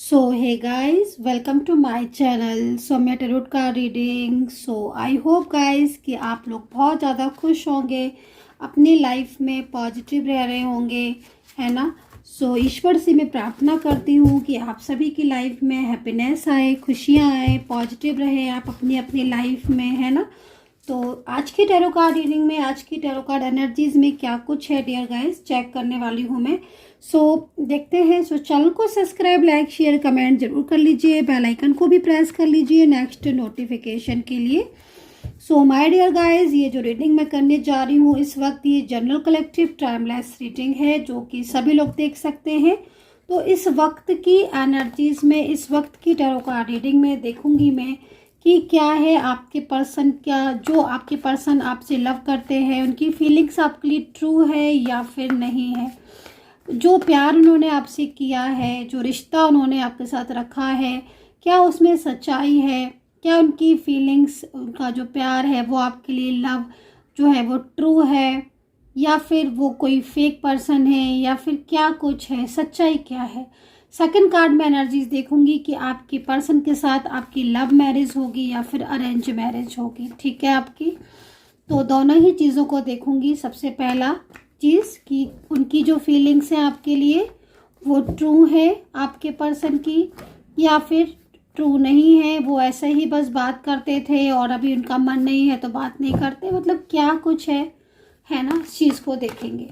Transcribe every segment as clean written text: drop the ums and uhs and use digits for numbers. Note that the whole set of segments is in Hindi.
Hey guys, welcome to my channel. मैं tarot card reading. I hope guys कि आप लोग बहुत ज़्यादा खुश होंगे, अपनी लाइफ में पॉजिटिव रह रहे होंगे, है ना। ईश्वर से मैं प्रार्थना करती हूँ कि आप सभी की लाइफ में हैप्पीनेस आए, खुशियाँ आए, पॉजिटिव रहे आप अपनी अपनी लाइफ में, है ना। तो आज की टैरो कार्ड रीडिंग में, आज की टैरो कार्ड एनर्जीज में क्या कुछ है डियर गाइस, चेक करने वाली हूँ मैं। देखते हैं। चैनल को सब्सक्राइब, लाइक, शेयर, कमेंट जरूर कर लीजिए। बेल आइकन को भी प्रेस कर लीजिए नेक्स्ट नोटिफिकेशन के लिए। माय डियर गाइस, ये जो रीडिंग मैं करने जा रही हूँ इस वक्त, ये जनरल कलेक्टिव टाइमलेस रीडिंग है जो कि सभी लोग देख सकते हैं। तो इस वक्त की एनर्जीज में, इस वक्त की टैरो कार्ड रीडिंग में देखूंगी मैं कि क्या है आपके पर्सन, क्या जो आपके पर्सन आपसे लव करते हैं उनकी फीलिंग्स आपके लिए ट्रू है या फिर नहीं है। जो प्यार उन्होंने आपसे किया है, जो रिश्ता उन्होंने आपके साथ रखा है, क्या उसमें सच्चाई है, क्या उनकी फीलिंग्स, उनका जो प्यार है वो आपके लिए लव जो है वो ट्रू है या फिर वो कोई फेक पर्सन है, या फिर क्या कुछ है, सच्चाई क्या है। सेकंड कार्ड में एनर्जीज देखूंगी कि आपके पर्सन के साथ आपकी लव मैरिज होगी या फिर अरेंज मैरिज होगी, ठीक है आपकी। तो दोनों ही चीज़ों को देखूंगी। सबसे पहला चीज़ कि उनकी जो फीलिंग्स हैं आपके लिए वो ट्रू है आपके पर्सन की, या फिर ट्रू नहीं है, वो ऐसे ही बस बात करते थे और अभी उनका मन नहीं है तो बात नहीं करते, मतलब क्या कुछ है ना, इस चीज़ को देखेंगे।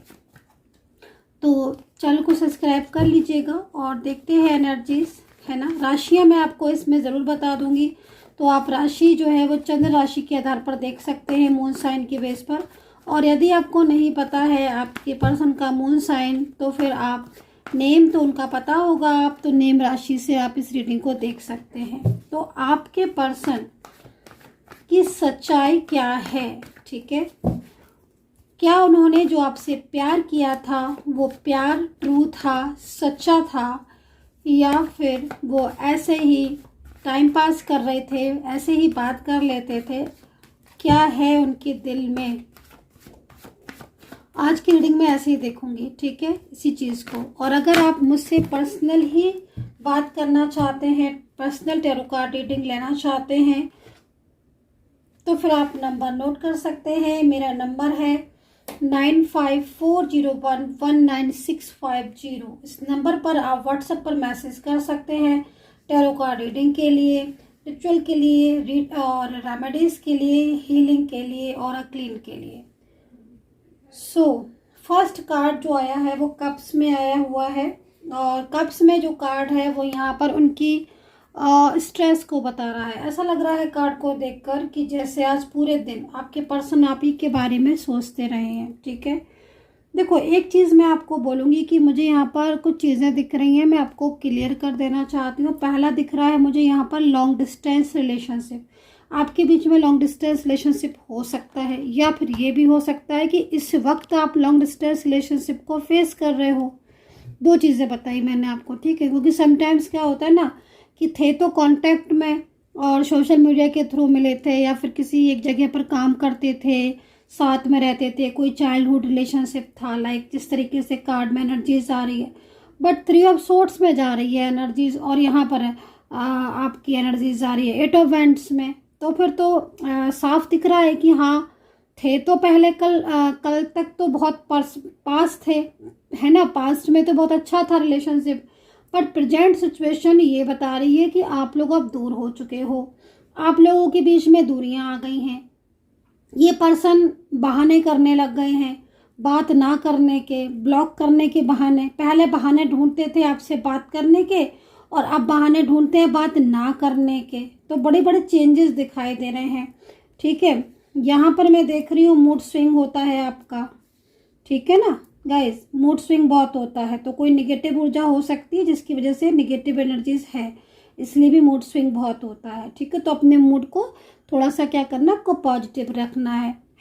तो चैनल को सब्सक्राइब कर लीजिएगा और देखते हैं एनर्जीज, है ना। राशियाँ मैं आपको इसमें ज़रूर बता दूंगी, तो आप राशि जो है वो चंद्र राशि के आधार पर देख सकते हैं, मून साइन के बेस पर। और यदि आपको नहीं पता है आपके पर्सन का मून साइन, तो फिर आप नेम तो उनका पता होगा, आप तो नेम राशि से आप इस रीडिंग को देख सकते हैं। तो आपके पर्सन की सच्चाई क्या है, ठीक है। क्या उन्होंने जो आपसे प्यार किया था वो प्यार ट्रू था, सच्चा था, या फिर वो ऐसे ही टाइम पास कर रहे थे, ऐसे ही बात कर लेते थे, क्या है उनके दिल में। आज की रीडिंग में ऐसे ही देखूंगी, ठीक है, इसी चीज़ को। और अगर आप मुझसे पर्सनल ही बात करना चाहते हैं, पर्सनल टैरो कार्ड रीडिंग लेना चाहते हैं, तो फिर आप नंबर नोट कर सकते हैं। मेरा नंबर है 9540119650। इस नंबर पर आप व्हाट्सएप पर मैसेज कर सकते हैं टैरो कार्ड रीडिंग के लिए, रिचुअल के लिए, और रेमेडीज के लिए, हीलिंग के लिए और क्लीन के लिए। फर्स्ट कार्ड जो आया है वो कप्स में आया हुआ है, और कप्स में जो कार्ड है वो यहाँ पर उनकी स्ट्रेस को बता रहा है। ऐसा लग रहा है कार्ड को देखकर कि जैसे आज पूरे दिन आपके पर्सन आप ही के बारे में सोचते रहे हैं, ठीक है। देखो, एक चीज़ मैं आपको बोलूँगी कि मुझे यहाँ पर कुछ चीज़ें दिख रही हैं, मैं आपको क्लियर कर देना चाहती हूँ। पहला दिख रहा है मुझे यहाँ पर लॉन्ग डिस्टेंस रिलेशनशिप, आपके बीच में लॉन्ग डिस्टेंस रिलेशनशिप हो सकता है, या फिर ये भी हो सकता है कि इस वक्त आप लॉन्ग डिस्टेंस रिलेशनशिप को फेस कर रहे हो। दो चीज़ें बताई मैंने आपको, ठीक है, क्योंकि समटाइम्स क्या होता है ना कि थे तो कांटेक्ट में और सोशल मीडिया के थ्रू मिले थे, या फिर किसी एक जगह पर काम करते थे, साथ में रहते थे, कोई चाइल्डहुड रिलेशनशिप था, लाइक जिस तरीके से कार्ड में एनर्जीज आ रही है। बट 3 ऑफ सोर्ट्स में जा रही है एनर्जीज, और यहाँ पर आपकी एनर्जीज आ रही है 8 ऑफ वैंड्स में। तो फिर तो साफ दिख रहा है कि हाँ, थे तो पहले कल तक तो बहुत पास थे, है ना, पास्ट में तो बहुत अच्छा था रिलेशनशिप, बट प्रेजेंट सिचुएशन ये बता रही है कि आप लोग अब दूर हो चुके हो, आप लोगों के बीच में दूरियां आ गई हैं। ये पर्सन बहाने करने लग गए हैं, बात ना करने के, ब्लॉक करने के बहाने। पहले बहाने ढूंढते थे आपसे बात करने के, और अब बहाने ढूंढते हैं बात ना करने के। तो बड़े बड़े चेंजेस दिखाई दे रहे हैं, ठीक है। यहाँ पर मैं देख रही हूँ मूड स्विंग होता है आपका, ठीक है ना गाइस, मूड स्विंग बहुत होता है। तो कोई निगेटिव ऊर्जा हो सकती है जिसकी वजह से निगेटिव एनर्जीज है, इसलिए भी मूड स्विंग बहुत होता है, ठीक है। तो अपने मूड को थोड़ा सा क्या करना, आपको पॉजिटिव रखना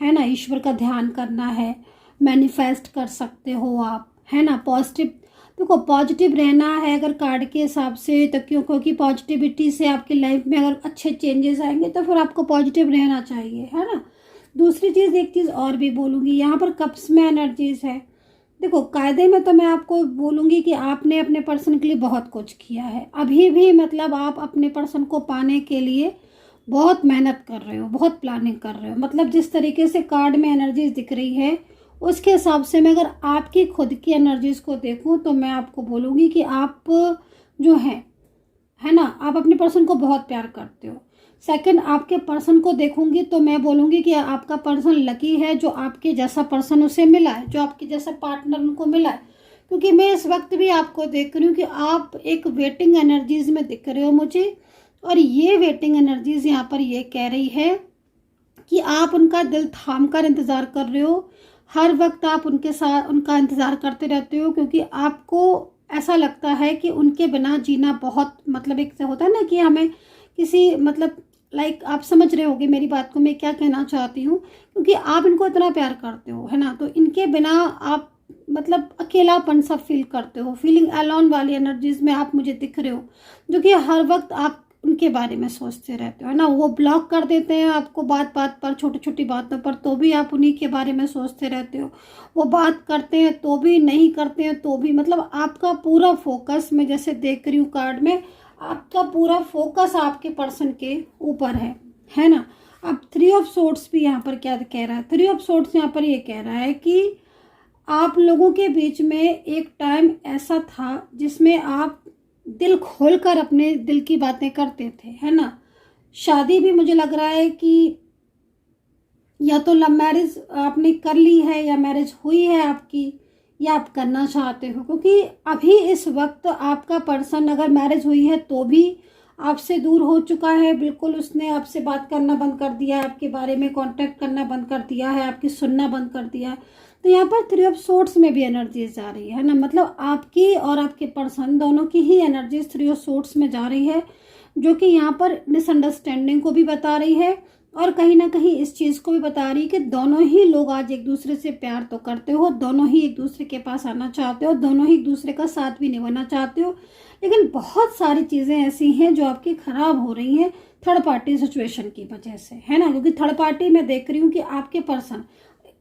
है ना, ईश्वर का ध्यान करना है, मैनिफेस्ट कर सकते हो आप, है ना। पॉजिटिव, देखो पॉजिटिव रहना है अगर कार्ड के हिसाब से, तो क्योंकि पॉजिटिविटी से आपकी लाइफ में अगर अच्छे चेंजेस आएंगे तो फिर आपको पॉजिटिव रहना चाहिए, है ना। दूसरी चीज़, एक चीज़ और भी बोलूँगी, यहाँ पर कप्स में एनर्जीज है, देखो कायदे में तो मैं आपको बोलूँगी कि आपने अपने पर्सन के लिए बहुत कुछ किया है, अभी भी मतलब आप अपने पर्सन को पाने के लिए बहुत मेहनत कर रहे हो, बहुत प्लानिंग कर रहे हो। मतलब जिस तरीके से कार्ड में एनर्जीज दिख रही है उसके हिसाब से मैं अगर आपकी खुद की एनर्जीज को देखूं तो मैं आपको बोलूँगी कि आप जो है ना, आप अपने पर्सन को बहुत प्यार करते हो। सेकंड, आपके पर्सन को देखूंगी तो मैं बोलूँगी कि आपका पर्सन लकी है जो आपके जैसा पर्सन उसे मिला है, जो आपके जैसा पार्टनर उनको मिला है। क्योंकि मैं इस वक्त भी आपको देख रही हूँ कि आप एक वेटिंग एनर्जीज में दिख रहे हो मुझे, और ये वेटिंग एनर्जीज यहाँ पर ये कह रही है कि आप उनका दिल थाम कर इंतज़ार कर रहे हो। हर वक्त आप उनके साथ उनका इंतज़ार करते रहते हो, क्योंकि आपको ऐसा लगता है कि उनके बिना जीना बहुत, मतलब एक होता है ना कि हमें किसी मतलब लाइक आप समझ रहे होगे मेरी बात को मैं क्या कहना चाहती हूँ। क्योंकि आप इनको इतना प्यार करते हो, है ना, तो इनके बिना आप मतलब अकेलापन सा फील करते हो, फीलिंग अलोन वाली एनर्जीज में आप मुझे दिख रहे हो, जो कि हर वक्त आप उनके बारे में सोचते रहते हो, है ना। वो ब्लॉक कर देते हैं आपको बात बात पर, छोटी छोटी बातों पर, तो भी आप उन्हीं के बारे में सोचते रहते हो। वो बात करते हैं तो भी, नहीं करते हैं तो भी, मतलब आपका पूरा फोकस, मैं जैसे देख रही हूँ कार्ड में, आपका पूरा फोकस आपके पर्सन के ऊपर है ना। अब 3 ऑफ सोर्ड्स भी यहाँ पर क्या कह रहा है, 3 ऑफ सोर्ड्स यहाँ पर ये कह रहा है कि आप लोगों के बीच में एक टाइम ऐसा था जिसमें आप दिल खोलकर अपने दिल की बातें करते थे, है ना। शादी भी मुझे लग रहा है कि या तो लव मैरिज आपने कर ली है या मैरिज हुई है आपकी, या आप करना चाहते हो। क्योंकि अभी इस वक्त आपका पर्सन अगर मैरिज हुई है तो भी आपसे दूर हो चुका है, बिल्कुल उसने आपसे बात करना बंद कर दिया है, आपके बारे में कांटेक्ट करना बंद कर दिया है, आपकी सुनना बंद कर दिया है। तो यहाँ पर 3 ऑफ सोर्ड्स में भी एनर्जीज जा रही है ना, मतलब आपकी और आपके पर्सन दोनों की ही एनर्जीज 3 ऑफ सोर्ड्स में जा रही है, जो कि यहाँ पर मिसअंडरस्टैंडिंग को भी बता रही है, और कहीं ना कहीं इस चीज़ को भी बता रही है कि दोनों ही लोग आज एक दूसरे से प्यार तो करते हो, दोनों ही एक दूसरे के पास आना चाहते हो, दोनों ही एक दूसरे का साथ भी निभाना चाहते हो, लेकिन बहुत सारी चीज़ें ऐसी हैं जो आपकी ख़राब हो रही हैं थर्ड पार्टी सिचुएशन की वजह से, है ना। क्योंकि थर्ड पार्टी मैं देख रही हूँ कि आपके पर्सन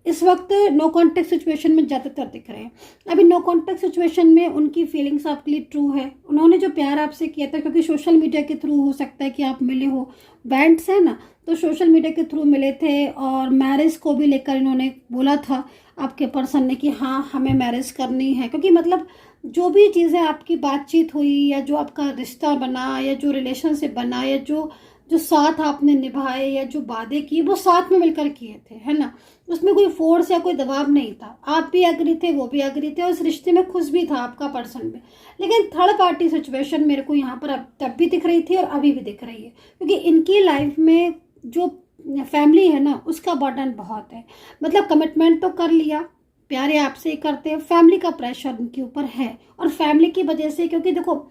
इस वक्त नो कॉन्टेक्ट सिचुएशन में ज़्यादातर दिख रहे हैं। अभी नो कॉन्टेक्ट सिचुएशन में उनकी फीलिंग्स आपके लिए ट्रू है, उन्होंने जो प्यार आपसे किया था, क्योंकि सोशल मीडिया के थ्रू हो सकता है कि आप मिले हो, बैंड्स है ना, तो सोशल मीडिया के थ्रू मिले थे, और मैरिज को भी लेकर इन्होंने बोला था आपके पर्सन ने कि हाँ हमें मैरिज करनी है। क्योंकि मतलब जो भी चीज़ें आपकी बातचीत हुई, या जो आपका रिश्ता बना, या जो रिलेशनशिप बना, या जो जो साथ आपने निभाए, या जो वादे किए, वो साथ में मिलकर किए थे, है ना। उसमें कोई फोर्स या कोई दबाव नहीं था, आप भी एग्री थे, वो भी एग्री थे, और उस रिश्ते में खुश भी था आपका पर्सन भी। लेकिन थर्ड पार्टी सिचुएशन मेरे को यहाँ पर अब तब भी दिख रही थी और अभी भी दिख रही है, क्योंकि इनकी लाइफ में जो फैमिली है ना उसका बर्डन बहुत है। मतलब कमिटमेंट तो कर लिया, प्यारे आपसे ही करते हैं, फैमिली का प्रेशर उनके ऊपर है, और फैमिली की वजह से, क्योंकि देखो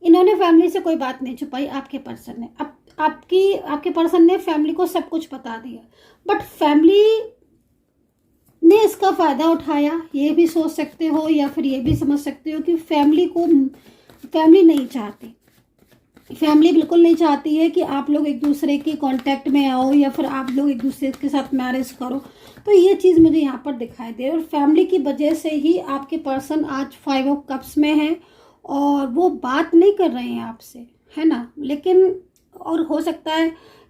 इन्होंने फैमिली से कोई बात नहीं छुपाई, आपके पर्सन ने, अब आपके पर्सन ने फैमिली को सब कुछ बता दिया, बट फैमिली ने इसका फ़ायदा उठाया, ये भी सोच सकते हो, या फिर ये भी समझ सकते हो कि फैमिली नहीं चाहती, फैमिली बिल्कुल नहीं चाहती है कि आप लोग एक दूसरे के कांटेक्ट में आओ, या फिर आप लोग एक दूसरे के साथ मैरिज करो। तो ये चीज़ मुझे यहाँ पर दिखाई दे रही है, और फैमिली की वजह से ही आपके पर्सन आज 5 ऑफ कप्स में है, और वो बात नहीं कर रहे हैं आपसे, है ना। लेकिन और हो सकता है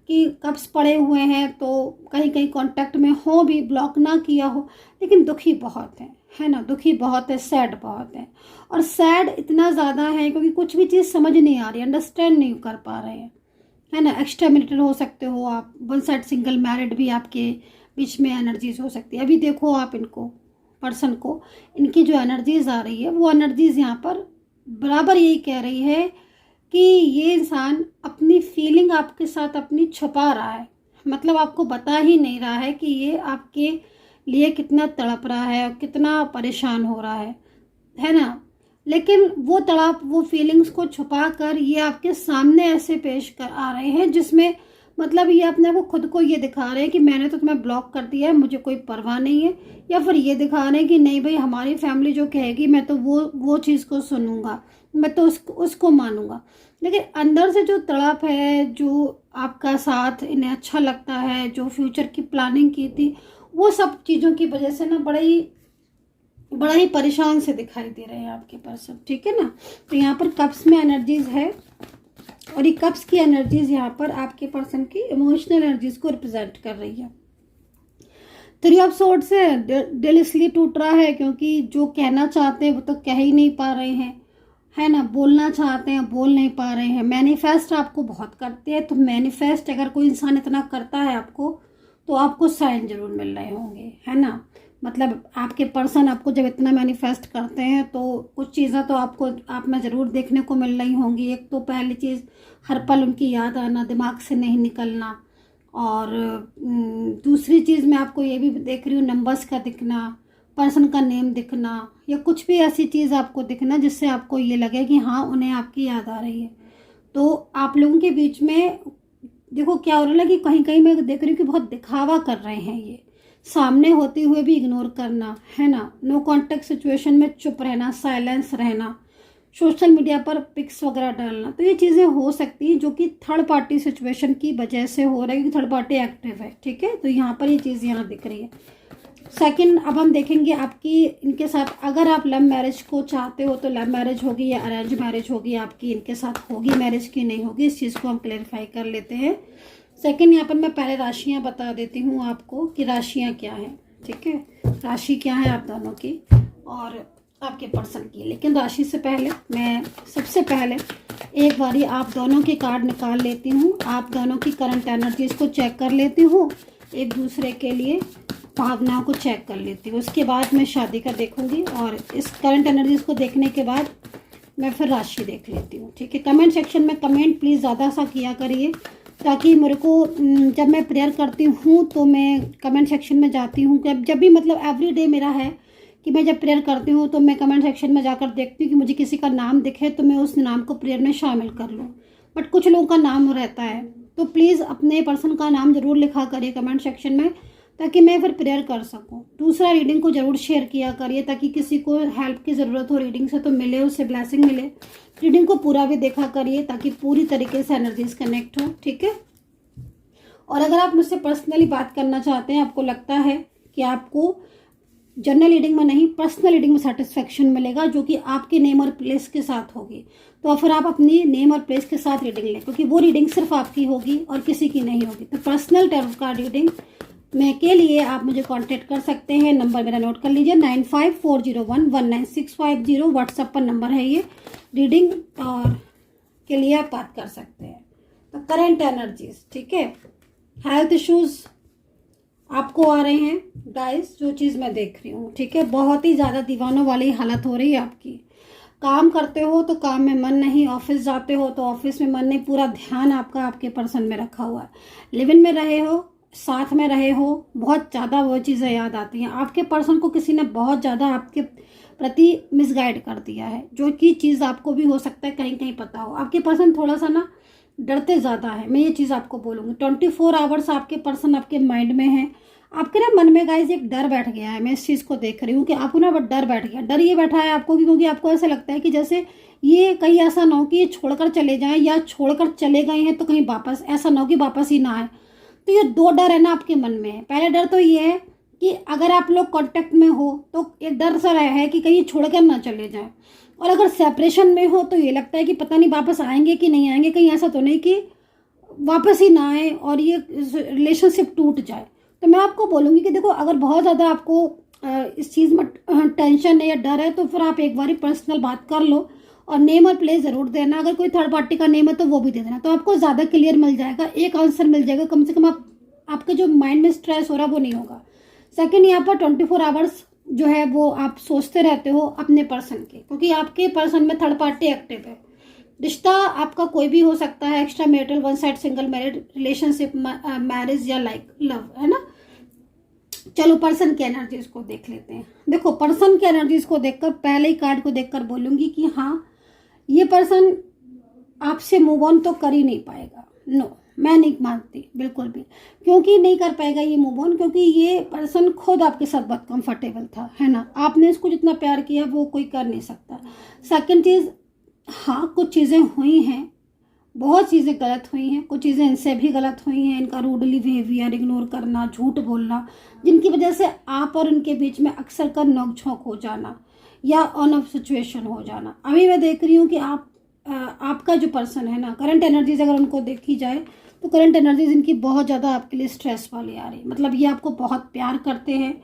कि कप्स पड़े हुए हैं तो कहीं कहीं कांटेक्ट में हो भी, ब्लॉक ना किया हो, लेकिन दुखी बहुत है ना, दुखी बहुत है, सैड बहुत है। और सैड इतना ज़्यादा है क्योंकि कुछ भी चीज़ समझ नहीं आ रही, अंडरस्टैंड नहीं कर पा रहे हैं, है ना। एक्स्ट्रा मैरिटल हो सकते हो आप, वन साइड सिंगल मैरिड भी आपके बीच में एनर्जीज हो सकती है। अभी देखो आप इनको, पर्सन को, इनकी जो एनर्जीज आ रही है वो एनर्जीज यहाँ पर बराबर यही कह रही है कि ये इंसान अपनी फीलिंग आपके साथ अपनी छुपा रहा है, मतलब आपको बता ही नहीं रहा है कि ये आपके लिए कितना तड़प रहा है और कितना परेशान हो रहा है ना। लेकिन वो तड़प, वो फीलिंग्स को छुपा कर ये आपके सामने ऐसे पेश कर आ रहे हैं जिसमें मतलब ये अपने को खुद को ये दिखा रहे हैं कि मैंने तो तुम्हें ब्लॉक कर दिया है, मुझे कोई परवाह नहीं है, या फिर ये दिखा रहे हैं कि नहीं भाई हमारी फैमिली जो कहेगी मैं तो वो चीज़ को सुनूंगा, मैं तो उसको मानूंगा। लेकिन अंदर से जो तड़प है, जो आपका साथ इन्हें अच्छा लगता है, जो फ्यूचर की प्लानिंग की थी, वो सब चीज़ों की वजह से ना बड़ा ही बड़ा ही परेशान से दिखाई दे रहे हैं आपके पर्सन, ठीक है ना। तो यहाँ पर कप्स में एनर्जीज है और ये कप्स की एनर्जीज यहाँ पर आपके पर्सन की इमोशनल एनर्जीज को रिप्रेजेंट कर रही है। थ्री ऑफ सोर्ड्स है, दिल इसलिए टूट रहा है क्योंकि जो कहना चाहते हैं वो तो कह ही नहीं पा रहे हैं, है ना। बोलना चाहते हैं, बोल नहीं पा रहे हैं। मैनिफेस्ट आपको बहुत करते हैं, तो मैनिफेस्ट अगर कोई इंसान इतना करता है आपको, तो आपको साइन जरूर मिल रहे होंगे, है ना। मतलब आपके पर्सन आपको जब इतना मैनिफेस्ट करते हैं तो कुछ चीज़ें तो आपको आप में ज़रूर देखने को मिल रही होंगी। एक तो पहली चीज़, हर पल उनकी याद आना, दिमाग से नहीं निकलना। और दूसरी चीज़ मैं आपको ये भी देख रही हूँ, नंबर्स का दिखना, पर्सन का नेम दिखना, या कुछ भी ऐसी चीज़ आपको दिखना जिससे आपको ये लगे कि हाँ उन्हें आपकी याद आ रही है। तो आप लोगों के बीच में देखो क्या हो रहा है कि कहीं कहीं मैं देख रही हूँ कि बहुत दिखावा कर रहे हैं ये, सामने होते हुए भी इग्नोर करना, है ना। नो कॉन्टेक्ट सिचुएशन में चुप रहना, साइलेंस रहना, सोशल मीडिया पर पिक्स वगैरह डालना। तो ये चीज़ें हो सकती हैं जो कि थर्ड पार्टी सिचुएशन की वजह से हो रहा है, क्योंकि थर्ड पार्टी एक्टिव है, ठीक है। तो यहाँ पर ये चीज़ यहाँ दिख रही है। सेकंड, अब हम देखेंगे आपकी इनके साथ, अगर आप लव मैरिज को चाहते हो तो लव मैरिज होगी या अरेंज मैरिज होगी, आपकी इनके साथ होगी मैरिज की नहीं होगी, इस चीज़ को हम क्लेरिफाई कर लेते हैं। सेकंड, यहाँ पर मैं पहले राशियाँ बता देती हूँ आपको कि राशियाँ क्या हैं, ठीक है। राशि क्या है आप दोनों की और आपके पर्सन की। लेकिन राशि से पहले मैं सबसे पहले एक बारी आप दोनों के कार्ड निकाल लेती हूँ, आप दोनों की करंट एनर्जीज को चेक कर लेती हूँ, एक दूसरे के लिए भावनाओं को चेक कर लेती हूँ। उसके बाद मैं शादी का देखूंगी और इस करंट एनर्जीज को देखने के बाद मैं फिर राशि देख लेती हूँ, ठीक है। कमेंट सेक्शन में कमेंट प्लीज़ ज़्यादा सा किया करिए, ताकि मेरे को जब मैं प्रेयर करती हूँ तो मैं कमेंट सेक्शन में जाती हूँ। जब भी मतलब एवरी डे मेरा है कि मैं जब प्रेयर करती हूँ तो मैं कमेंट सेक्शन में जाकर देखती हूँ कि मुझे किसी का नाम दिखे तो मैं उस नाम को प्रेयर में शामिल कर लूँ। बट कुछ लोगों का नाम रहता है, तो प्लीज़ अपने पर्सन का नाम ज़रूर लिखा करिए कमेंट सेक्शन में, ताकि मैं फिर प्रेयर कर सकूं। दूसरा, रीडिंग को ज़रूर शेयर किया करिए, ताकि किसी को हेल्प की ज़रूरत हो रीडिंग से तो मिले, उससे ब्लेसिंग मिले। रीडिंग को पूरा भी देखा करिए ताकि पूरी तरीके से एनर्जीज कनेक्ट हो, ठीक है। और अगर आप मुझसे पर्सनली बात करना चाहते हैं, आपको लगता है कि आपको जनरल रीडिंग में नहीं पर्सनल रीडिंग में सेटिस्फेक्शन मिलेगा, जो कि आपके नेम और प्लेस के साथ होगी, तो फिर आप अपनी नेम और प्लेस के साथ रीडिंग लें, क्योंकि वो रीडिंग सिर्फ आपकी होगी और किसी की नहीं होगी। तो पर्सनल टैरो कार्ड रीडिंग में के लिए आप मुझे कांटेक्ट कर सकते हैं। नंबर मेरा नोट कर लीजिए, 9540119650, व्हाट्सएप पर नंबर है ये। रीडिंग और के लिए आप बात कर सकते हैं। तो करंट एनर्जीज, ठीक है। हेल्थ इश्यूज आपको आ रहे हैं गाइस, जो चीज़ मैं देख रही हूँ, ठीक है। बहुत ही ज़्यादा दीवानों वाली हालत हो रही है आपकी। काम करते हो तो काम में मन नहीं, ऑफिस जाते हो तो ऑफिस में मन नहीं, पूरा ध्यान आपका आपके पर्सन में रखा हुआ है। लिव इन में रहे हो, साथ में रहे हो, बहुत ज़्यादा वो चीज़ें याद आती हैं। आपके पर्सन को किसी ने बहुत ज़्यादा आपके प्रति मिसगाइड कर दिया है, जो कि चीज़ आपको भी हो सकता है कहीं कहीं पता हो। आपके पर्सन थोड़ा सा ना डरते ज़्यादा है, मैं ये चीज़ आपको बोलूँगी। 24 आवर्स आपके पर्सन आपके माइंड में है। आपके ना मन में गाइस एक डर बैठ गया है, मैं इस चीज़ को देख रही हूँ कि आपको ना डर बैठ गया। डर ये बैठा है आपको क्योंकि आपको ऐसा लगता है कि जैसे ये कहीं ऐसा ना हो कि ये छोड़कर चले जाएं, या छोड़कर चले गए हैं तो कहीं वापस ऐसा ना हो कि वापस ही ना आए। तो ये दो डर है ना आपके मन में है। पहला डर तो ये है कि अगर आप लोग कांटेक्ट में हो तो एक डर सा रहा है कि कहीं छोड़कर ना चले जाएं, और अगर सेपरेशन में हो तो ये लगता है कि पता नहीं वापस आएंगे कि नहीं आएंगे, कहीं ऐसा तो नहीं कि वापस ही ना आए और ये रिलेशनशिप टूट जाए। तो मैं आपको बोलूँगी कि देखो, अगर बहुत ज़्यादा आपको इस चीज़ में टेंशन है या डर है, तो फिर आप एक बार पर्सनल बात कर लो और नेम और प्लेस ज़रूर देना। अगर कोई थर्ड पार्टी का नेम है तो वो भी दे देना, तो आपको ज़्यादा क्लियर मिल जाएगा, एक आंसर मिल जाएगा। कम से कम आपके जो माइंड में स्ट्रेस हो रहा है वो नहीं होगा। सेकंड, यहाँ पर 24 आवर्स जो है वो आप सोचते रहते हो अपने पर्सन के, क्योंकि आपके पर्सन में थर्ड पार्टी एक्टिव है। रिश्ता आपका कोई भी हो सकता है, extra marital, one side, single married relationship, marriage या लाइक लव, है ना। चलो पर्सन की एनर्जीज को देख लेते हैं। देखो, पर्सन की एनर्जीज को देखकर, पहले ही कार्ड को देखकर बोलूंगी कि हाँ, ये पर्सन आपसे मूव ऑन तो कर ही नहीं पाएगा। नो, मैं नहीं मानती बिल्कुल भी। क्योंकि नहीं कर पाएगा ये मूव ऑन, क्योंकि ये पर्सन खुद आपके साथ बहुत कंफर्टेबल था, है ना। आपने इसको जितना प्यार किया वो कोई कर नहीं सकता। सेकंड चीज़, हाँ कुछ चीज़ें हुई हैं बहुत चीज़ें गलत हुई हैं, कुछ चीज़ें इनसे भी गलत हुई हैं। इनका रूडली बिहेवियर, इग्नोर करना, झूठ बोलना, जिनकी वजह से आप और उनके बीच में अक्सर कर नोक-झोंक हो जाना या ऑन ऑफ सिचुएशन हो जाना। अभी मैं देख रही हूँ कि आपका जो पर्सन है ना, करंट एनर्जीज अगर उनको देखी जाए तो करंट एनर्जीज इनकी बहुत ज़्यादा आपके लिए स्ट्रेस वाली आ रही है। मतलब ये आपको बहुत प्यार करते हैं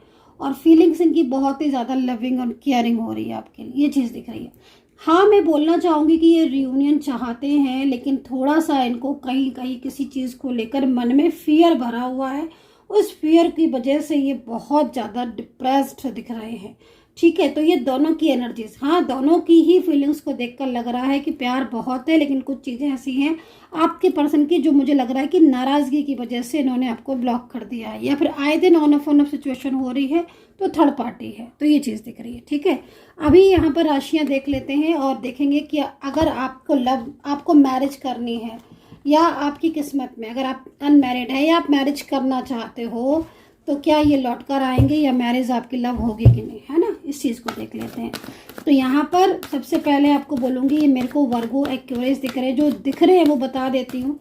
और फीलिंग्स इनकी बहुत ही ज़्यादा लविंग और केयरिंग हो रही है आपके लिए, ये चीज़ दिख रही है। हाँ, मैं बोलना चाहूँगी कि ये रियूनियन चाहते हैं, लेकिन थोड़ा सा इनको कहीं कहीं किसी चीज़ को लेकर मन में फियर भरा हुआ है। उस फियर की वजह से ये बहुत ज़्यादा डिप्रेस्ड दिख रहे हैं। ठीक है, तो ये दोनों की एनर्जीज, हाँ, दोनों की ही फीलिंग्स को देखकर लग रहा है कि प्यार बहुत है, लेकिन कुछ चीज़ें ऐसी हैं आपके पर्सन की जो मुझे लग रहा है कि नाराज़गी की वजह से इन्होंने आपको ब्लॉक कर दिया है, या फिर आए दिन ऑन ऑफ सिचुएशन हो रही है तो थर्ड पार्टी है, तो ये चीज़ दिख रही है। ठीक है, अभी यहाँ पर राशियाँ देख लेते हैं और देखेंगे कि अगर आपको मैरिज करनी है या आपकी किस्मत में अगर आप अनमैरिड है या आप मैरिज करना चाहते हो तो क्या ये लौट कर आएंगे या मैरिज आपकी लव होगी कि नहीं, है ना, इस चीज़ को देख लेते हैं। तो यहाँ पर सबसे पहले आपको बोलूँगी, ये मेरे को वर्गो एक्वेरियस दिख रहे हैं, जो दिख रहे हैं वो बता देती हूँ।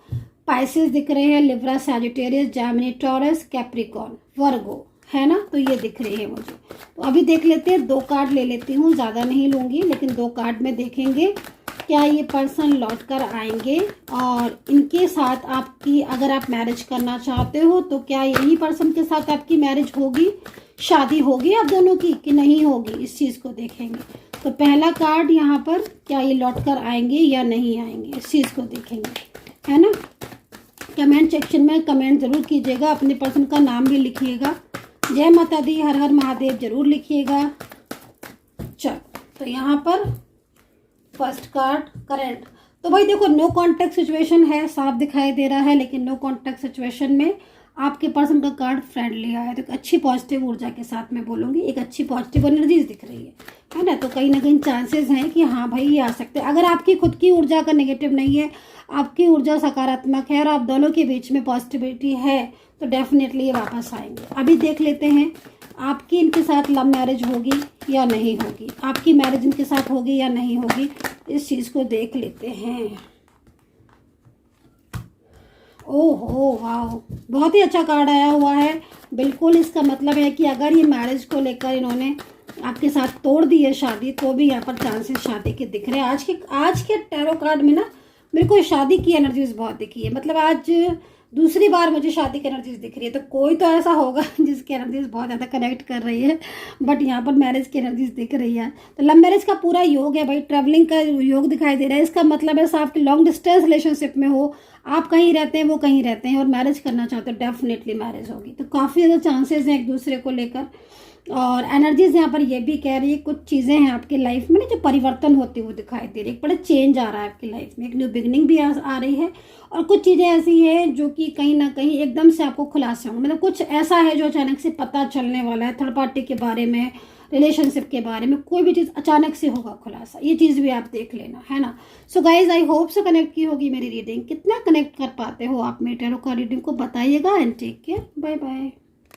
पाइसेस दिख रहे हैं, Libra, Sagittarius, Gemini, Taurus, Capricorn, Virgo, है ना, तो ये दिख रहे हैं मुझे। तो अभी देख लेते हैं, 2 कार्ड ले लेती हूँ, ज़्यादा नहीं लूँगी, लेकिन 2 कार्ड में देखेंगे क्या ये पर्सन लौट कर आएंगे और इनके साथ आपकी, अगर आप मैरिज करना चाहते हो तो क्या यही पर्सन के साथ आपकी मैरिज होगी, शादी होगी आप दोनों की कि नहीं होगी, इस चीज़ को देखेंगे। तो पहला कार्ड यहाँ पर, क्या ये लौट कर आएंगे या नहीं आएंगे, इस चीज़ को देखेंगे, है ना। कमेंट सेक्शन में कमेंट ज़रूर कीजिएगा, अपने पर्सन का नाम भी लिखिएगा, जय माता दी, हर हर महादेव जरूर लिखिएगा। चलो, तो यहाँ पर फर्स्ट कार्ड करंट, तो भाई देखो नो कॉन्टैक्ट सिचुएशन है, साफ दिखाई दे रहा है, लेकिन नो कॉन्टैक्ट सिचुएशन में आपके पर्सन का कार्ड फ्रेंडली आया है, तो अच्छी पॉजिटिव ऊर्जा के साथ मैं बोलूँगी, एक अच्छी पॉजिटिव एनर्जीज दिख रही है ना। तो कहीं ना कहीं चांसेस हैं कि हाँ भाई ये आ सकते हैं। अगर आपकी खुद की ऊर्जा का नेगेटिव नहीं है, आपकी ऊर्जा सकारात्मक है और आप दोनों के बीच में पॉजिटिविटी है, तो डेफिनेटली ये वापस आएंगे। अभी देख लेते हैं आपकी इनके साथ लव मैरिज होगी या नहीं होगी, आपकी मैरिज इनके साथ होगी या नहीं होगी, इस चीज़ को देख लेते हैं। ओहो वाह, बहुत ही अच्छा कार्ड आया हुआ है। बिल्कुल इसका मतलब है कि अगर ये मैरिज को लेकर इन्होंने आपके साथ तोड़ दी है शादी, तो भी यहाँ पर चांसेस शादी के दिख रहे हैं। आज के टैरो कार्ड में ना मेरे को शादी की एनर्जीज बहुत दिखी है, मतलब आज दूसरी बार मुझे शादी की एनर्जीज दिख रही है। तो कोई तो ऐसा होगा जिसकी एनर्जीज बहुत ज़्यादा कनेक्ट कर रही है, बट यहाँ पर मैरिज की एनर्जीज दिख रही है। तो लव मैरिज का पूरा योग है भाई, ट्रैवलिंग का योग दिखाई दे रहा है। इसका मतलब है साफ कि लॉन्ग डिस्टेंस रिलेशनशिप में हो, आप कहीं रहते हैं वो कहीं रहते हैं और मैरिज करना चाहते हो, डेफिनेटली मैरिज होगी। तो काफ़ी ज़्यादा चांसेस हैं एक दूसरे को लेकर। और एनर्जीज यहाँ पर ये भी कह रही है कुछ चीज़ें हैं आपकी लाइफ में ना जो परिवर्तन होते हुए दिखाई दे रही है, एक बड़ा चेंज आ रहा है आपकी लाइफ में, एक न्यू बिगनिंग भी आ रही है। और कुछ चीज़ें ऐसी हैं जो कि कहीं ना कहीं एकदम से आपको खुलासे होंगे, मतलब कुछ ऐसा है जो अचानक से पता चलने वाला है, थर्ड पार्टी के बारे में, रिलेशनशिप के बारे में, कोई भी चीज़ अचानक से होगा खुलासा, ये चीज़ भी आप देख लेना, है ना। सो गाइज आई होप से कनेक्ट की होगी मेरी रीडिंग। कितना कनेक्ट कर पाते हो आप मेरे टैरो का रीडिंग को बताइएगा। And take care, bye bye.